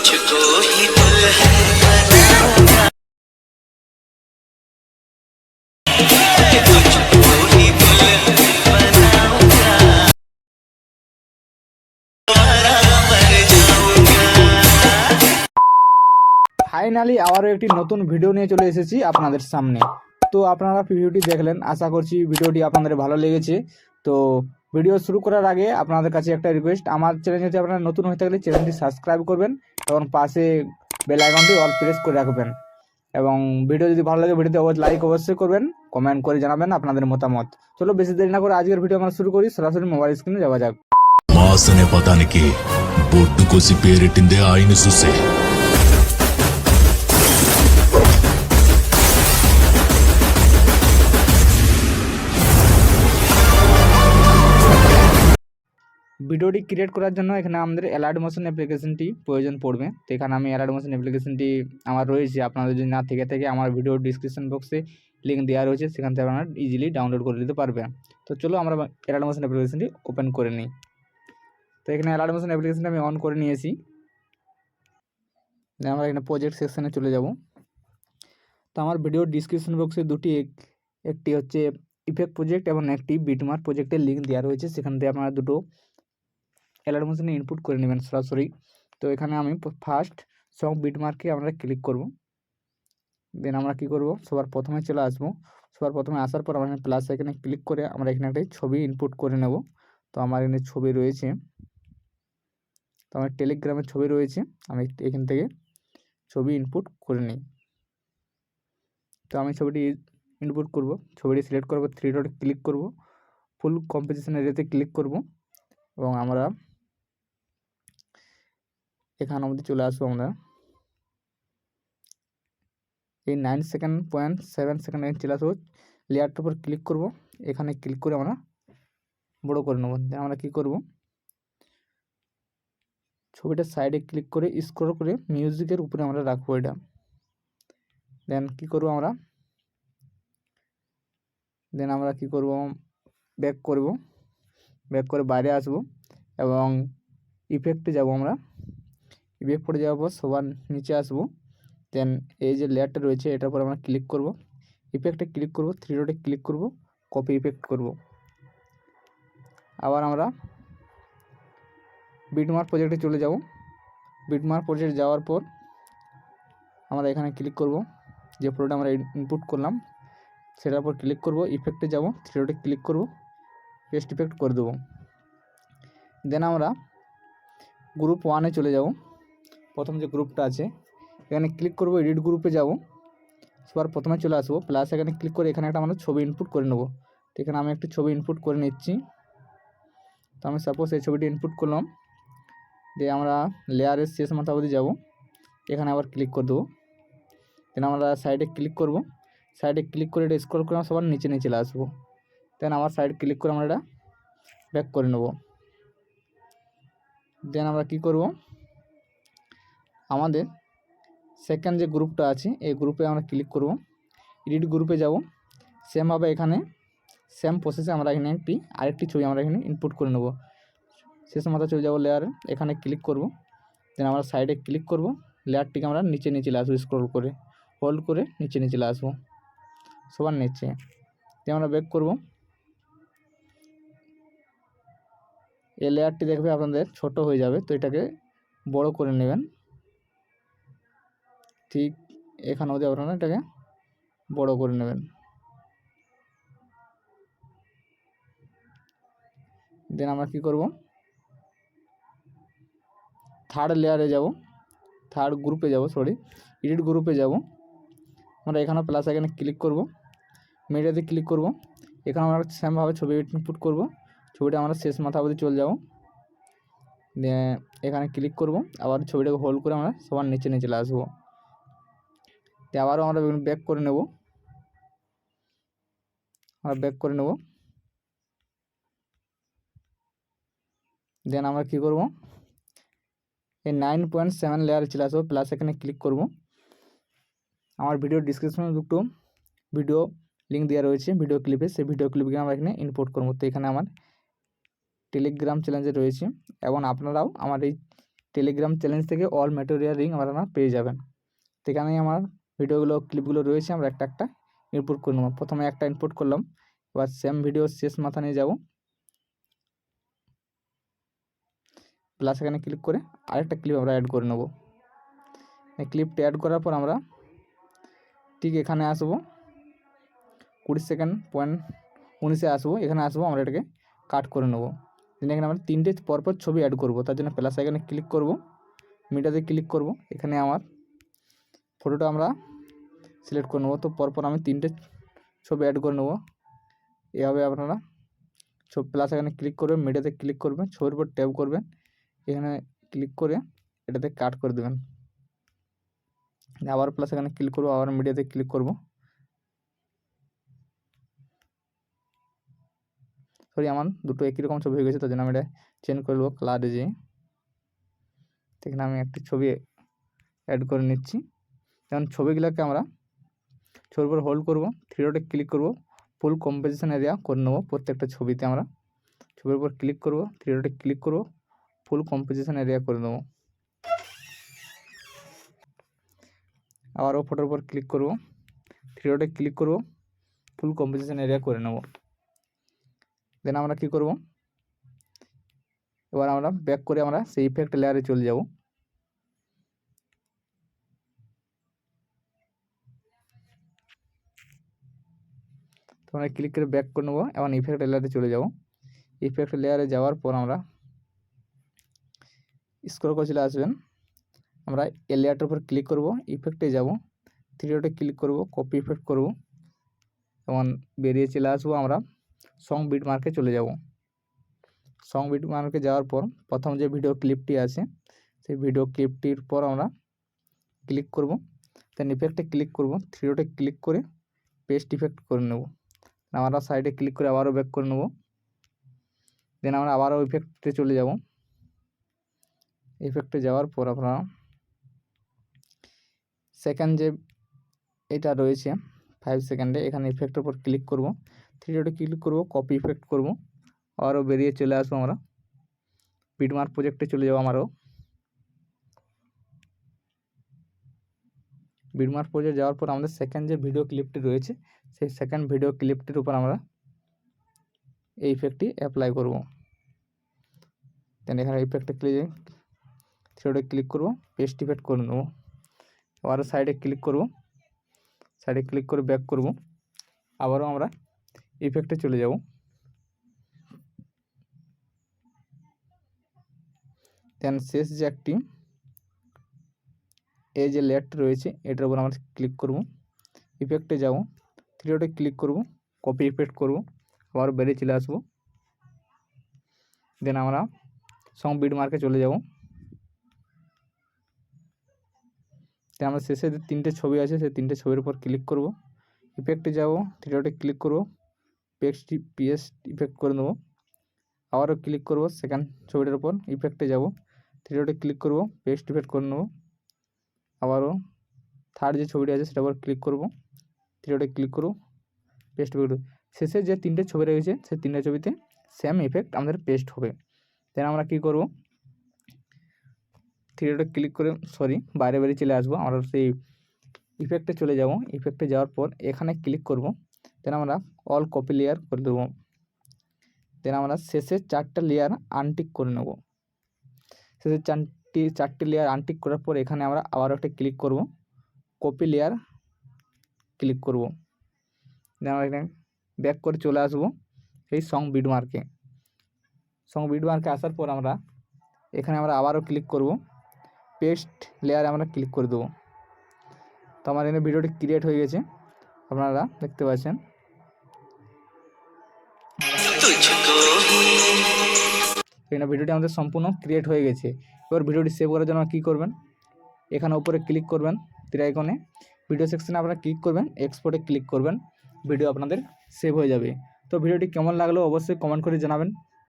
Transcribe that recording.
तुझको ही दुल्हन बनाऊंगा, तुझको ही दुल्हन बनाऊंगा, तुम्हारा मर जाऊंगा। ফাইনালি আবারও একটি নতুন ভিডিও নিয়ে চলে এসেছি আপনাদের সামনে। তো আপনারা ভিডিওটি দেখলেন, আশা করছি ভিডিওটি আপনাদের ভালো লেগেছে। তো ভিডিও শুরু করার আগে আপনাদের কাছে একটা রিকোয়েস্ট, আমার চ্যানেলে যদি আপনারা নতুন হয়ে থাকলে চ্যানেলটি সাবস্ক্রাইব করবেন এবং পাশে বেল আইকনটি অল প্রেস করে রাখবেন। এবং ভিডিও যদি ভালো লাগে ভিডিওতে লাইক অবশ্যই করবেন, কমেন্ট করে জানাবেন আপনাদের মতামত। চলো বেশি দেরি না করে আজকের ভিডিও আমরা শুরু করি, সরাসরি মোবাইল স্ক্রিনে যাওয়া যাক। మాస్ అనే పదానికి బొట్టు కోసి పేరెట్టిందే ఆయన చూసే. ভিডিওটি ক্রিয়েট করার জন্য এখানে আমাদের অ্যালার্ট মোশন অ্যাপ্লিকেশনটি প্রয়োজন পড়বে। তো এখানে আমি অ্যালার্ট মোশন অ্যাপ্লিকেশনটি আমার রয়েছে, আপনাদের যদি না থেকে থাকে আমার ভিডিও ডিসক্রিপশন বক্সে লিঙ্ক দেওয়া রয়েছে, সেখান থেকে আপনারা ইজিলি ডাউনলোড করে নিতে পারবেন। তো চলো আমরা অ্যালার্ট মোশন অ্যাপ্লিকেশনটি ওপেন করে নিই। তো এখানে অ্যালার্ট মোশন অ্যাপ্লিকেশনটা আমি অন করে নিয়েছি। আমরা এখানে প্রজেক্ট সেকশনে চলে যাব। তো আমার ভিডিওর ডিসক্রিপশন বক্সে একটি হচ্ছে ইফেক্ট প্রজেক্ট এবং একটি বিটমার্ক প্রজেক্টের লিঙ্ক দেওয়া রয়েছে, সেখান থেকে আপনারা দুটো অ্যালার্ট মোশনে ইনপুট করে নেবেন সরাসরি। তো এখানে আমি ফার্স্ট সং বিটমার্কে আমরা ক্লিক করব। দেন আমরা কি করব, সবার প্রথমে চলে আসবো। সবার প্রথমে আসার পর আমরা প্লাস এখানে ক্লিক করে আমরা এখানে একটা ছবি ইনপুট করে নেব। তো আমার এখানে ছবি রয়েছে, তো আমার টেলিগ্রামের ছবি রয়েছে, আমি এখান থেকে ছবি ইনপুট করে নিই। তো আমি ছবিটি ইনপুট করব, ছবিটি সিলেক্ট করব, থ্রি ডট ক্লিক করব, ফুল কম্পোজিশন এরিয়াতে ক্লিক করব এবং আমরা এখানে অবধি চলে আসবো। আমরা এই 9.7 সেকেন্ড চলে আসবো, লেয়ারটার উপর ক্লিক করব, এখানে ক্লিক করে আমরা বড় করে নেব। দেন আমরা কি করব, ছবিটার সাইডে ক্লিক করে স্ক্রল করে মিউজিকের উপরে আমরা রাখবো এটা। দেন কি করব, আমরা কি করব, ব্যাক করে বাইরে আসব এবং ইফেক্টে যাব। আমরা ইফেক্ট পড়ে যাওয়ার পর সবার নিচে আসব। দেন এই যে লেয়ারটা রয়েছে এটার উপর আমরা ক্লিক করব, ইফেক্টে ক্লিক করব, থ্রি ডটে ক্লিক করব, কপি ইফেক্ট করব। আবার আমরা বিটমার্ক প্রজেক্টে চলে যাব। বিটমার্ক প্রজেক্ট যাওয়ার পর আমরা এখানে ক্লিক করব, যে ফটোটা আমরা ইনপুট করলাম সেটার উপর ক্লিক করব, ইফেক্টে যাব, থ্রি ডটে ক্লিক করব, পেস্ট ইফেক্ট করে দেবো। দেন আমরা গ্রুপ 1-এ চলে যাব। প্রথম যে গ্রুপটা আছে এখানে ক্লিক করব, এডিট গ্রুপে যাব, সবার প্রথমে চলে আসবো, প্লাস এখানে ক্লিক করে এখানে একটা আমরা ছবি ইনপুট করে নেব। তো এখানে আমি একটি ছবি ইনপুট করে নিচ্ছি। তো আমি সাপোজ এই ছবিটি ইনপুট করলাম, দিয়ে আমরা লেয়ারের শেষ মাথা অবধি যাব, এখানে আবার ক্লিক করে দেবো। দেন আমরা সাইডে ক্লিক করব, সাইডে ক্লিক করে এটা স্ক্রল করে সবার নিচে চলে আসবো। দেন আমার সাইড ক্লিক করে আমরা এটা ব্যাক করে নেব। দেন আমরা কি করব, আমাদের সেকেন্ড যে গ্রুপটা আছে এই গ্রুপে আমরা ক্লিক করব, এডিট গ্রুপে যাব, সেমভাবে এখানে সেম প্রসেসে আমরা এখানে আরেকটি ছবি আমরা এখানে ইনপুট করে নেব। শেষ মাথা চলে যাব লেয়ারে, এখানে ক্লিক করব, দেন আমরা সাইডে ক্লিক করব, লেয়ারটিকে আমরা নিচে চলে আসবো, স্ক্রল করে হোল্ড করে নিচে চলে আসবো সবার নিচে। দিয়ে আমরা ব্যাক করব। এই লেয়ারটি দেখবে আপনাদের ছোট হয়ে যাবে, তো এটাকে বড় করে নেবেন। ঠিক এখানে অবধি আপনারা এটাকে বড় করে নেবেন। দেন আমরা কি করব, থার্ড লেয়ারে যাব, থার্ড গ্রুপে যাব, এডিট গ্রুপে যাব। আমরা এখানে প্লাস এখানে ক্লিক করব, মিডিয়াতে ক্লিক করব, এখানে আমরা সেমভাবে ছবি ইনপুট করব, ছবিটা আমরা শেষ মাথা অবধি চলে যাব। দিয়ে এখানে ক্লিক করব, আবার ছবিটাকে হোল্ড করে আমরা সবার নিচে চলে আসবো। দিয়ে আবারও আমরা ব্যাক করে নেব, দেন আমরা কি করব, এই 9.7 লেয়ারে চলে আসবো, প্লাস এখানে ক্লিক করব। আমার ভিডিও ডিসক্রিপশনে দুটো ভিডিও লিঙ্ক দেওয়া রয়েছে ভিডিও ক্লিপে, সেই ভিডিও ক্লিপকে আমরা এখানে ইম্পোর্ট করব। তো এখানে আমার টেলিগ্রাম চ্যানেলে রয়েছে এবং আপনারাও আমার এই টেলিগ্রাম চ্যালেঞ্জ থেকে অল ম্যাটেরিয়াল লিঙ্ক আপনারা পেয়ে যাবেন। তো এখানেই আমার ভিডিওগুলো ক্লিপগুলো রয়েছে, আমরা একটা একটা ইনপুট করে নেব। প্রথমে একটা ইনপুট করলাম, এবার সেম ভিডিও শেষ মাথা নিয়ে যাব, প্লাস এখানে ক্লিক করে আরেকটা ক্লিপ আমরা অ্যাড করে নেব। এই ক্লিপটা অ্যাড করার পর আমরা ঠিক এখানে আসবো, 20 সেকেন্ড পয়েন্ট 19-এ আসবো, এখানে আসবো, আমরা এটাকে কাট করে নেবো। এখানে আমরা 3টে পরপর ছবি অ্যাড করব, তার জন্য প্লাস আইকনে ক্লিক করব, মিডিয়াতে ক্লিক করব, এখানে আমার ফটোটা আমরা সিলেক্ট করে নেবো। তো পরপর আমি 3টে ছবি অ্যাড করে নেবো। এভাবে আপনারা প্লাস এখানে ক্লিক করবেন, মিডিয়াতে ক্লিক করবেন, ছবির উপর ট্যাপ করবেন, এখানে ক্লিক করে এটাতে কাট করে দেবেন। আবার প্লাস এখানে ক্লিক করবো, আবার মিডিয়াতে ক্লিক করব, সরি আমার দুটো একই রকম ছবি হয়ে গেছে, তার জন্য আমি এটা চেঞ্জ করে নেবো কালারে যেয়ে। এখানে আমি একটি ছবি অ্যাড করে নিচ্ছি। যেমন ছবিগুলোকে আমরা ছবির উপর হোল্ড করবো, 3 ডটে ক্লিক করব, ফুল কম্পোজিশন এরিয়া করে নেবো। প্রত্যেকটা ছবিতে আমরা ছবির উপর ক্লিক করব, 3 ডটে ক্লিক করব, ফুল কম্পোজিশন এরিয়া করে নেবো। আবারও ফটোর উপর ক্লিক করব, 3 ডটে ক্লিক করব, ফুল কম্পোজিশন এরিয়া করে নেব। দেন আমরা কি করব, এবার আমরা ব্যাক করে আমরা সেই ইফেক্ট লেয়ারে চলে যাব। তো আমরা ক্লিক করে ব্যাক করে নেব, এবং ইফেক্ট লেয়ারে চলে যাব। ইফেক্ট লেয়ারে যাওয়ার পর আমরা স্ক্রল করে চলে আসবেন, আমরা এই লেয়ারটার উপর ক্লিক করব, ইফেক্টে যাব, 3 ডটে ক্লিক করব, কপি ইফেক্ট করব, এবং বেরিয়ে চলে আসবো। আমরা সং বিট মার্কে চলে যাব। সং বিট মার্কে যাওয়ার পর প্রথম যে ভিডিও ক্লিপটি আছে সেই ভিডিও ক্লিপটির পর আমরা ক্লিক করব, দেন ইফেক্টে ক্লিক করব, 3 ডটে ক্লিক করে পেস্ট ইফেক্ট করে নেব। আমরা সাইডে ক্লিক করে আবারও ব্যাক করে নেব। দেন আমরা আবারও ইফেক্টে চলে যাব। ইফেক্টে যাওয়ার পর আপনারা সেকেন্ড যে এটা রয়েছে 5 সেকেন্ডে, এখানে ইফেক্টের উপর ক্লিক করব, 3 ডটে ক্লিক করব, কপি ইফেক্ট করব, আবারও বেরিয়ে চলে আসবো। আমরা বিটমার্ক প্রজেক্টে চলে যাব। আমারও বিটমার্ক প্রজেক্ট যাওয়ার পর আমাদের সেকেন্ড যে ভিডিও ক্লিপটি রয়েছে সেই সেকেন্ড ভিডিও ক্লিপটির উপর আমরা এই ইফেক্টটি অ্যাপ্লাই করব। দেন এখানে ইফেক্টে ক্লিক করব, পেস্ট ইফেক্ট করে নেব। আবারও সাইডে ক্লিক করব, সাইডে ক্লিক করে ব্যাক করব, আবারও আমরা ইফেক্টে চলে যাব। দেন শেষ যে একটি এই যে লেয়ারটি রয়েছে এটার উপর আমরা ক্লিক করব, ইফেক্টে যাব, 3 ডটে ক্লিক করব, কপি ইফেক্ট করব, আবার বেরিয়ে চলে আসবো। দেন আমরা সং বিট মার্কে চলে যাব। দেন আমরা শেষে যে 3টে ছবি আছে সেই 3টে ছবির উপর ক্লিক করব, ইফেক্টে যাব, 3 ডটে ক্লিক করব, পেস্ট ইফেক্ট করে নেব, আবারও ক্লিক করব সেকেন্ড ছবিটার উপর, ইফেক্টে যাব, 3 ডটে ক্লিক করব, পেস্ট ইফেক্ট করে নেব, আবারও থার্ড যে ছবিটি আছে সেটার উপর ক্লিক করব, 3 ডটে ক্লিক করব, পেস্ট ইফেক্ট। শেষে যে 3টে ছবি রয়েছে সেই 3টে ছবিতে সেম ইফেক্ট আমাদের পেস্ট হবে। দেন আমরা কি করব, 3 ডটে ক্লিক করে বাইরে বেরিয়ে চলে আসবো। আমরা সেই ইফেক্টে চলে যাব। ইফেক্টে যাওয়ার পর এখানে ক্লিক করব, দেন আমরা অল কপি লেয়ার করে দেবো। দেন আমরা শেষে 4টে লেয়ার আনটিক করে নেব। শেষে 4টে লেয়ার আনটিক করার পর এখানে আমরা আবার একটা ক্লিক করব, কপি লেয়ার ক্লিক করব। দেন আমরা এখানে ব্যাক করে চলে আসবো এই সং বিট মার্কে। সং বিট মার্কে আসার পর আমরা এখানে আমরা আবারও ক্লিক করব, পেস্ট লেয়ারে আমরা ক্লিক করে দেবো। তো আমার এখানে ভিডিওটি ক্রিয়েট হয়ে গেছে, আপনারা দেখতে পাচ্ছেন। এখানে ভিডিওটি আমাদের সম্পূর্ণ ক্রিয়েট হয়ে গেছে। এবার ভিডিওটি সেভ করার জন্য কী করবেন, এখানে উপরে ক্লিক করবেন তীর আইকনে, ভিডিও সেকশনে আপনারা ক্লিক করবেন, এক্সপোর্টে ক্লিক করবেন, ভিডিও আপনাদের সেভ হয়ে যাবে। তো ভিডিওটি কেমন লাগলো অবশ্যই কমেন্ট করে জানাবেন।